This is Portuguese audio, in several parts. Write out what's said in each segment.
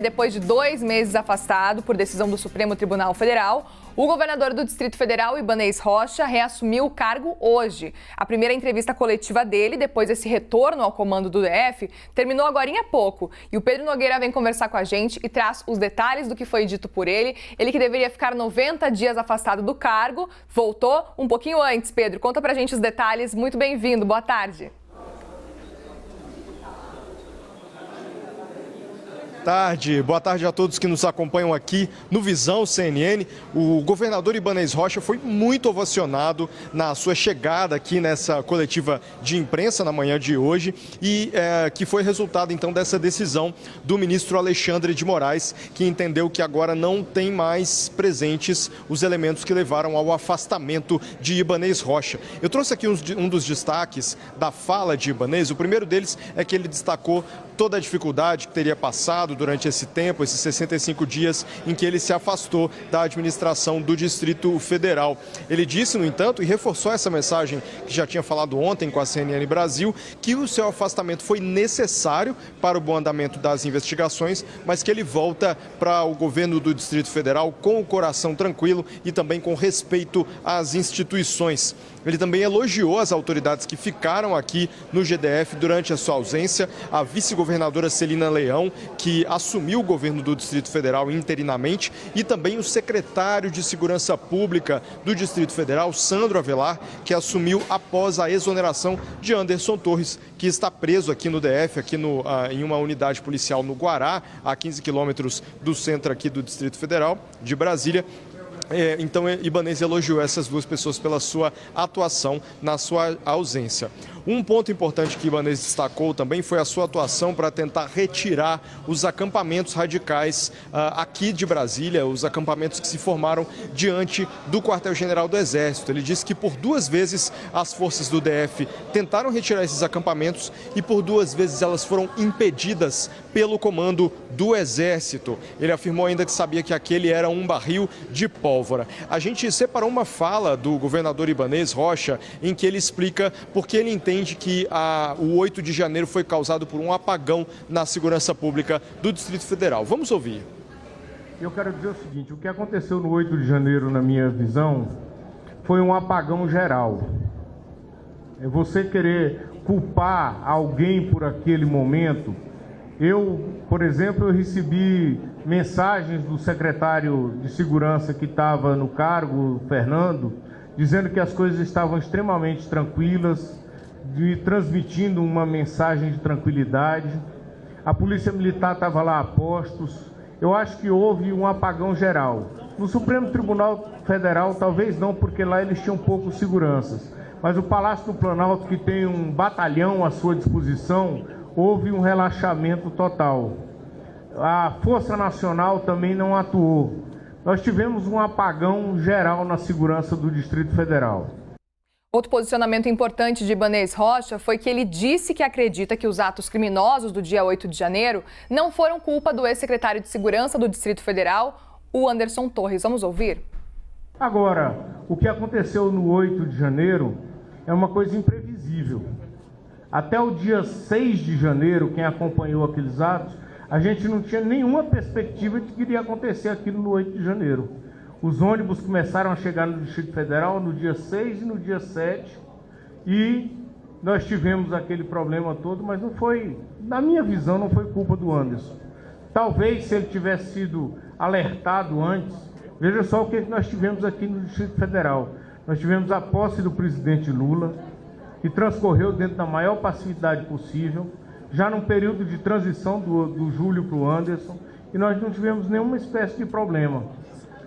Depois de 2 meses afastado por decisão do Supremo Tribunal Federal, o governador do Distrito Federal, Ibanez Rocha, reassumiu o cargo hoje. A primeira entrevista coletiva dele, depois desse retorno ao comando do DF, terminou agorinha há pouco. E o Pedro Nogueira vem conversar com a gente e traz os detalhes do que foi dito por ele. Ele que deveria ficar 90 dias afastado do cargo, voltou um pouquinho antes. Pedro, conta pra gente os detalhes. Muito bem-vindo, boa tarde. Boa tarde a todos que nos acompanham aqui no Visão CNN. O governador Ibanez Rocha foi muito ovacionado na sua chegada aqui nessa coletiva de imprensa na manhã de hoje e que foi resultado então dessa decisão do ministro Alexandre de Moraes, que entendeu que agora não tem mais presentes os elementos que levaram ao afastamento de Ibanez Rocha. Eu trouxe aqui um dos destaques da fala de Ibanez. O primeiro deles é que ele destacou toda a dificuldade que teria passado durante esse tempo, esses 65 dias em que ele se afastou da administração do Distrito Federal. Ele disse, no entanto, e reforçou essa mensagem que já tinha falado ontem com a CNN Brasil, que o seu afastamento foi necessário para o bom andamento das investigações, mas que ele volta para o governo do Distrito Federal com o coração tranquilo e também com respeito às instituições. Ele também elogiou as autoridades que ficaram aqui no GDF durante a sua ausência, a vice-governadora Celina Leão, que assumiu o governo do Distrito Federal interinamente, e também o secretário de Segurança Pública do Distrito Federal, Sandro Avelar, que assumiu após a exoneração de Anderson Torres, que está preso aqui no DF, em uma unidade policial no Guará, a 15 quilômetros do centro aqui do Distrito Federal, de Brasília. Então, Ibanez elogiou essas duas pessoas pela sua atuação na sua ausência. Um ponto importante que Ibanez destacou também foi a sua atuação para tentar retirar os acampamentos radicais aqui de Brasília, os acampamentos que se formaram diante do quartel-general do Exército. Ele disse que por 2 vezes as forças do DF tentaram retirar esses acampamentos e por 2 vezes elas foram impedidas pelo comando do Exército. Ele afirmou ainda que sabia que aquele era um barril de pólvora. A gente separou uma fala do governador Ibanez Rocha em que ele explica por que ele entende que o 8 de janeiro foi causado por um apagão na segurança pública do Distrito Federal. Vamos ouvir. Eu quero dizer o seguinte, o que aconteceu no 8 de janeiro, na minha visão, foi um apagão geral. É você querer culpar alguém por aquele momento. Por exemplo, eu recebi mensagens do secretário de Segurança que estava no cargo, Fernando, dizendo que as coisas estavam extremamente tranquilas, transmitindo uma mensagem de tranquilidade. A Polícia Militar estava lá a postos. Eu acho que houve um apagão geral. No Supremo Tribunal Federal, talvez não, porque lá eles tinham poucos seguranças. Mas o Palácio do Planalto, que tem um batalhão à sua disposição, houve um relaxamento total. A Força Nacional também não atuou. Nós tivemos um apagão geral na segurança do Distrito Federal. Outro posicionamento importante de Ibanez Rocha foi que ele disse que acredita que os atos criminosos do dia 8 de janeiro não foram culpa do ex-secretário de Segurança do Distrito Federal, o Anderson Torres. Vamos ouvir? Agora, o que aconteceu no 8 de janeiro é uma coisa imprevisível. Até o dia 6 de janeiro, quem acompanhou aqueles atos, a gente não tinha nenhuma perspectiva de que iria acontecer aquilo no 8 de janeiro. Os ônibus começaram a chegar no Distrito Federal no dia 6 e no dia 7, e nós tivemos aquele problema todo, mas não foi, na minha visão, não foi culpa do Anderson. Talvez se ele tivesse sido alertado antes, veja só o que nós tivemos aqui no Distrito Federal. Nós tivemos a posse do presidente Lula, que transcorreu dentro da maior passividade possível, já num período de transição do Júlio para o Anderson, e nós não tivemos nenhuma espécie de problema.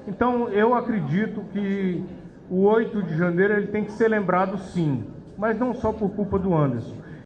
Então, eu acredito que o 8 de janeiro ele tem que ser lembrado sim, mas não só por culpa do Anderson.